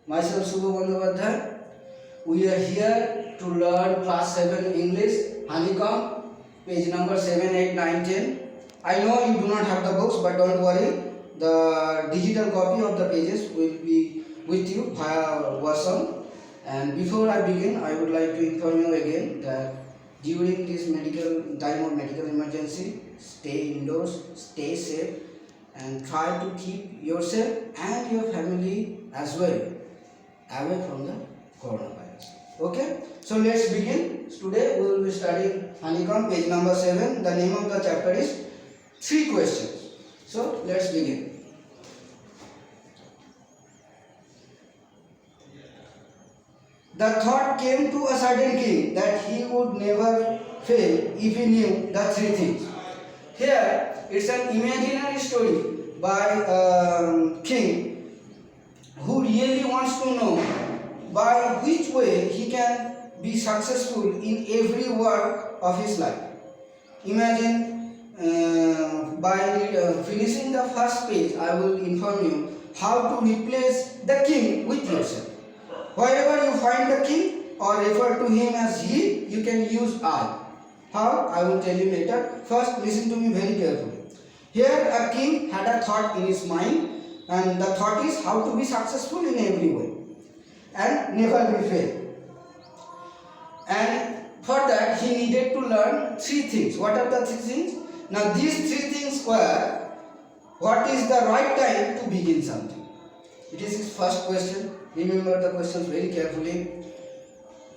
Myself Subha Bandyopadhyay. We are here to learn class 7 English, honeycomb, page number 7, 8, 9, 10. I know you do not have the books, but don't worry. The digital copy of the pages will be with you via WhatsApp. And before I begin, I would like to inform you again that during this time of medical emergency, stay indoors, stay safe, and try to keep yourself and your family as well away from the coronavirus. Okay, so let's begin. Today we will be studying honeycomb, page number 7. The name of the chapter is 3 questions. So let's begin. The thought came to a certain king that he would never fail if he knew the 3 things. Here it's an imaginary story by a king who really wants to know by which way he can be successful in every work of his life. Imagine by finishing the first page, I will inform you how to replace the king with yourself. Wherever you find the king or refer to him as he, you can use I. How? I will tell you later. First, listen to me very carefully. Here a king had a thought in his mind, and the thought is how to be successful in every way and never be fail. And for that he needed to learn 3 things. What are the 3 things? Now these 3 things were, what is the right time to begin something? It is his first question. Remember the questions very carefully.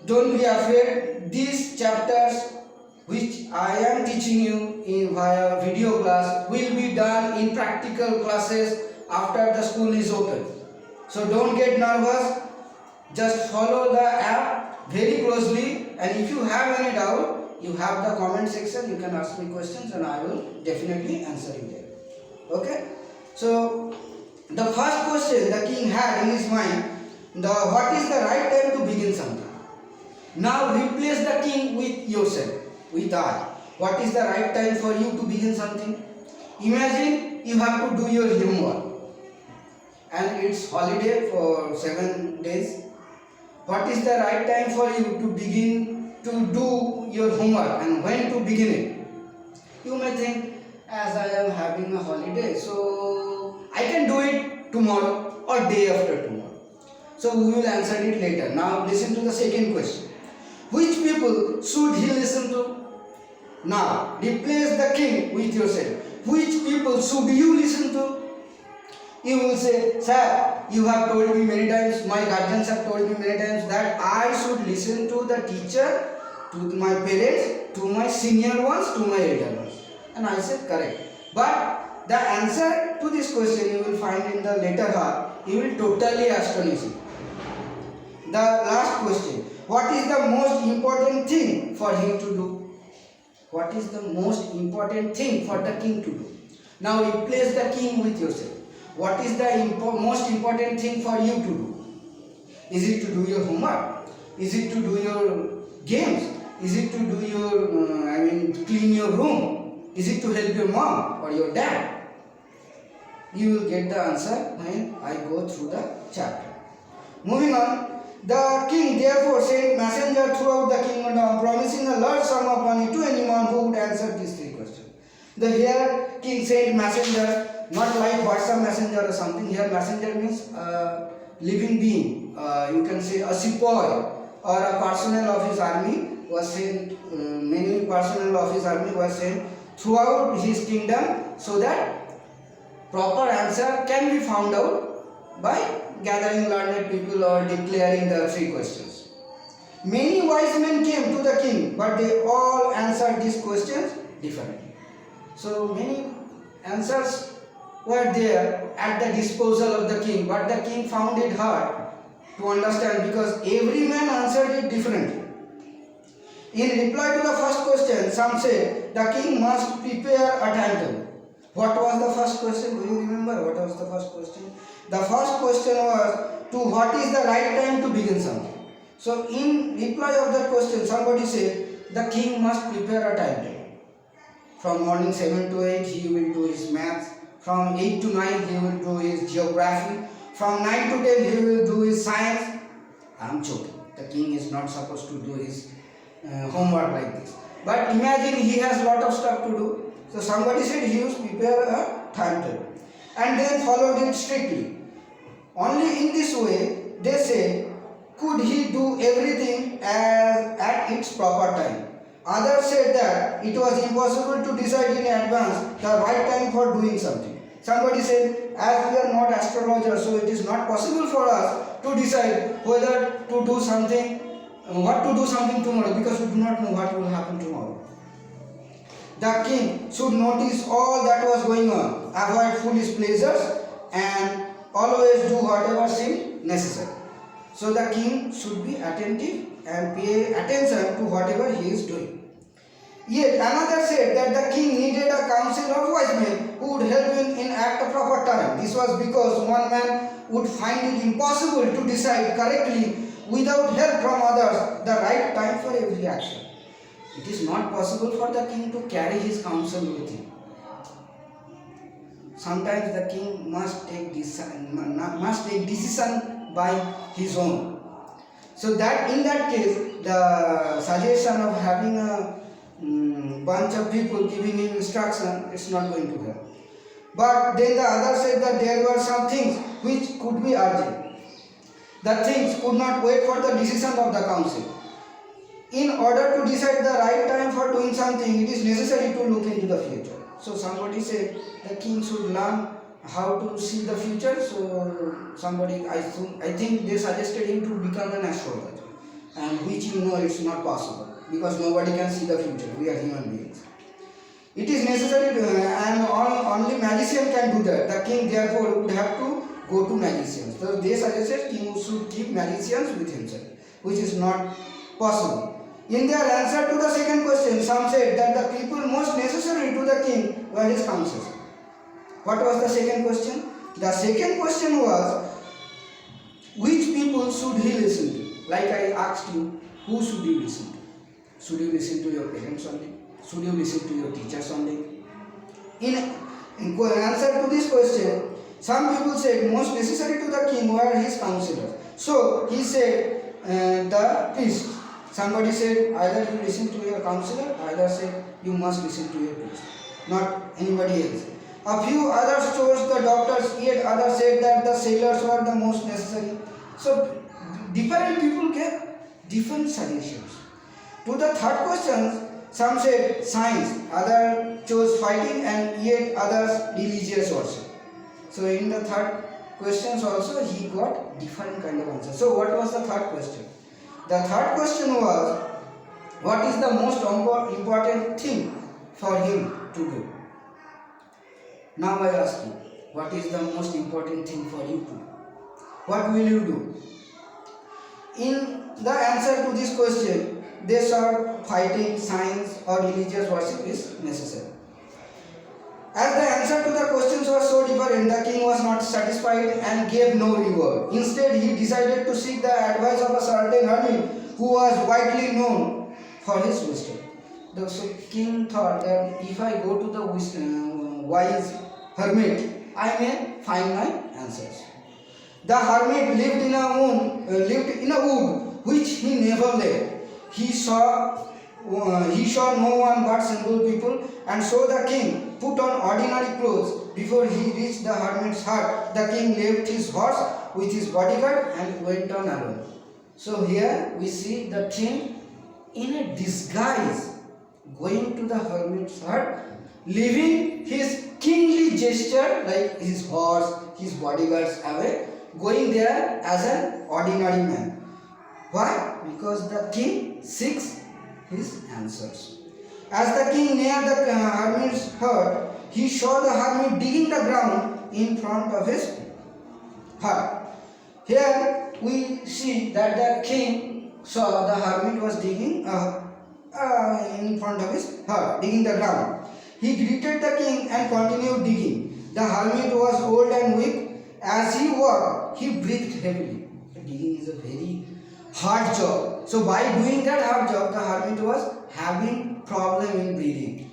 Don't be afraid. These chapters which I am teaching you in via video class will be done in practical classes after the school is open. So don't get nervous. Just follow the app very closely, and if you have any doubt, you have the comment section. You can ask me questions and I will definitely answer you there. Okay? So the first question the king had in his mind, what is the right time to begin something? Now replace the king with yourself, with I. What is the right time for you to begin something? Imagine you have to do your homework and it's holiday for 7 days. What is the right time for you to begin to do your homework and when to begin it? You may think, as I am having a holiday, so I can do it tomorrow or day after tomorrow. So we will answer it later. Now listen to the second question. Which people should he listen to? Now replace the king with yourself. Which people should you listen to? You will say, sir, you have told me many times, my guardians have told me many times that I should listen to the teacher, to my parents, to my senior ones, to my elder ones. And I said correct. But the answer to this question you will find in the later half. You will totally astonish you. The last question. What is the most important thing for him to do? What is the most important thing for the king to do? Now replace the king with yourself. What is the most important thing for you to do? Is it to do your homework? Is it to do your games? Is it to do your, clean your room? Is it to help your mom or your dad? You will get the answer when I go through the chapter. Moving on. The king therefore sent messenger throughout the kingdom, promising a large sum of money to anyone who would answer these 3 questions. The here king sent messenger, not like WhatsApp messenger or something. Here messenger means living being. You can say a sepoy or a personnel of his army was sent. Many personnel of his army was sent throughout his kingdom so that proper answer can be found out by gathering learned people or declaring the 3 questions. Many wise men came to the king, but they all answered these questions differently. So many answers were there at the disposal of the king, but the king found it hard to understand because every man answered it differently. In reply to the first question, some said the king must prepare a timetable. What was the first question? Do you remember what was the first question? The first question was to what is the right time to begin something. So in reply of that question, somebody said the king must prepare a timetable. From morning 7 to 8 he will do his maths. From 8 to 9 he will do his geography. From 9 to 10 he will do his science The king is not supposed to do his homework like this. But imagine he has lot of stuff to do. So somebody said he used to prepare a timetable and then followed it strictly. Only in this way they say, could he do everything at its proper time? Others said that it was impossible to decide in advance the right time for doing something. Somebody said, as we are not astrologers, so it is not possible for us to decide whether to do something, what to do something tomorrow, because we do not know what will happen tomorrow. The king should notice all that was going on, avoid foolish pleasures, and always do whatever seemed necessary. So the king should be attentive and pay attention to whatever he is doing. Yet another said that the king needed a council of wise men who would help him in at a proper time. This was because one man would find it impossible to decide correctly without help from others the right time for every action. It is not possible for the king to carry his counsel with him. Sometimes the king must take decision by his own. So that in that case, the suggestion of having a bunch of people giving him instruction is not going to help. But then the other said that there were some things which could be urgent. The things could not wait for the decision of the council. In order to decide the right time for doing something, it is necessary to look into the future. So somebody said the king should learn how to see the future. So somebody, I think they suggested him to become an astrologer, and which it's not possible because nobody can see the future. We are human beings. It is necessary to, and only magician can do that. The king therefore would have to go to magicians. So they suggested king should keep magicians with himself, which is not possible. In their answer to the second question, some said that the people most necessary to the king were his counsels. What was the second question? The second question was, which people should he listen to? Like I asked you, who should you listen to? Should you listen to your parents only? Should you listen to your teachers only? In answer to this question, some people said most necessary to the king were his counselors. So he said the priest. Somebody said either you listen to your counselor, either said you must listen to your priest, not anybody else. A few others chose the doctors, yet others said that the sailors were the most necessary. So different people gave different suggestions. To the third question, some said science, others chose fighting, and yet others religious worship. So in the third questions also he got different kind of answers. So what was the third question? The third question was, what is the most important thing for him to do? Now I ask you, what is the most important thing for you to do? What will you do? In the answer to this question, they saw fighting, science or religious worship is necessary. As the answer to the questions was so different, the king was not satisfied and gave no reward. Instead, he decided to seek the advice of a certain hermit who was widely known for his wisdom. The king thought that if I go to the wise hermit, I may find my answers. The hermit lived in a wood which he never left. He saw no one but simple people, and so the king put on ordinary clothes. Before he reached the hermit's hut, the king left his horse with his bodyguard and went on alone. So here we see the king in a disguise going to the hermit's hut, leaving his kingly gesture like his horse, his bodyguards away, going there as an ordinary man. Why? Because the king seeks his answers. As the king neared the hermit's hut, he saw the hermit digging the ground in front of his hut. Here we see that the king saw the hermit was digging in front of his hut, digging the ground. He greeted the king and continued digging. The hermit was old and weak. As he walked, he breathed heavily. Digging is a very hard job. So by doing that hard job, the hermit was having problem in breathing.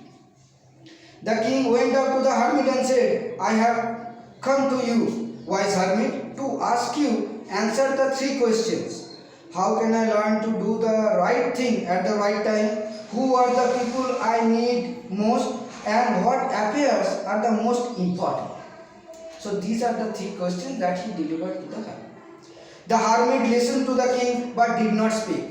The king went up to the hermit and said, I have come to you, wise hermit, to ask you answer the 3 questions. How can I learn to do the right thing at the right time? Who are the people I need most? And what affairs are the most important? So these are the three questions that he delivered to the hermit. The hermit listened to the king but did not speak.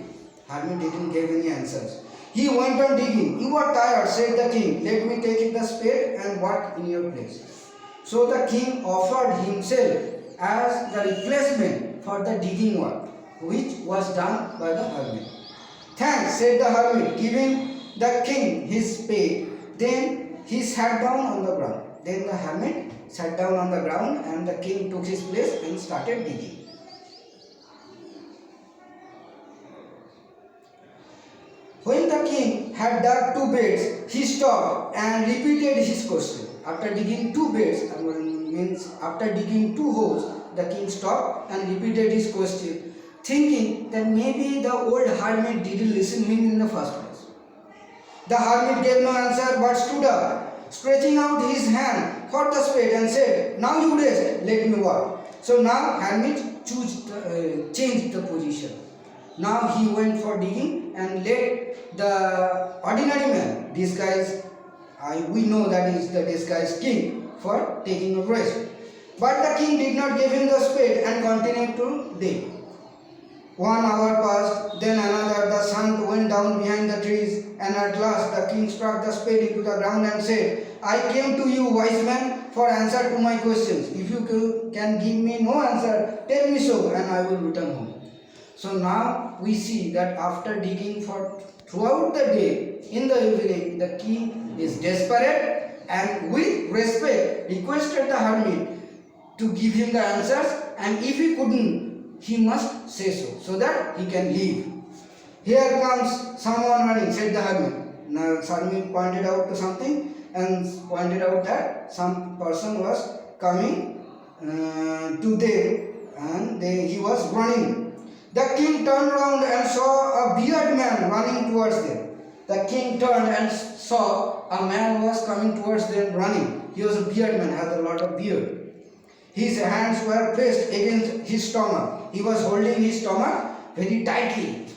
Hermit didn't give any answers. He went on digging. You are tired, said the king. Let me take the spade and work in your place. So the king offered himself as the replacement for the digging work, which was done by the hermit. Thanks, said the hermit, giving the king his spade. Then he sat down on the ground. Then the hermit sat down on the ground and the king took his place and started digging. When the king had dug 2 beds, he stopped and repeated his question. After digging 2 beds, means after digging 2 holes, the king stopped and repeated his question, thinking that maybe the old hermit didn't listen to him in the first place. The hermit gave no answer but stood up, stretching out his hand for the spade and said, now you rest, let me work. So now hermit changed the position. Now he went for digging and let the ordinary man, disguised, we know that is the disguised king, for taking a rest. But the king did not give him the spade and continued to dig. 1 hour passed, then another. The sun went down behind the trees, and at last the king struck the spade into the ground and said, I came to you, wise man, for answer to my questions. If you can give me no answer, tell me so, and I will return home. So now we see that after digging for throughout the day, in the evening, the king is desperate and with respect requested the hermit to give him the answers, and if he couldn't, he must say so that he can leave. Here comes someone running, said the hermit. Now hermit pointed out to something and pointed out that some person was coming to them, and he was running. The king turned around and saw a bearded man running towards them. The king turned and saw a man was coming towards them running. He was a bearded man, had a lot of beard. His hands were placed against his stomach. He was holding his stomach very tightly,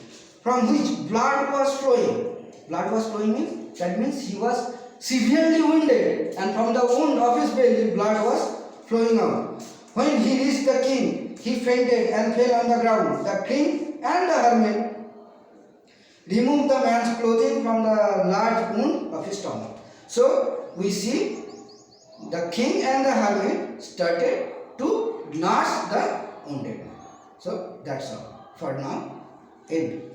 from which blood was flowing. Blood was flowing means, that means he was severely wounded, and from the wound of his belly, blood was flowing out. When he reached the king, he fainted and fell on the ground. The king and the hermit removed the man's clothing from the large wound of his stomach. So we see the king and the hermit started to nurse the wounded man. So that's all for now. End.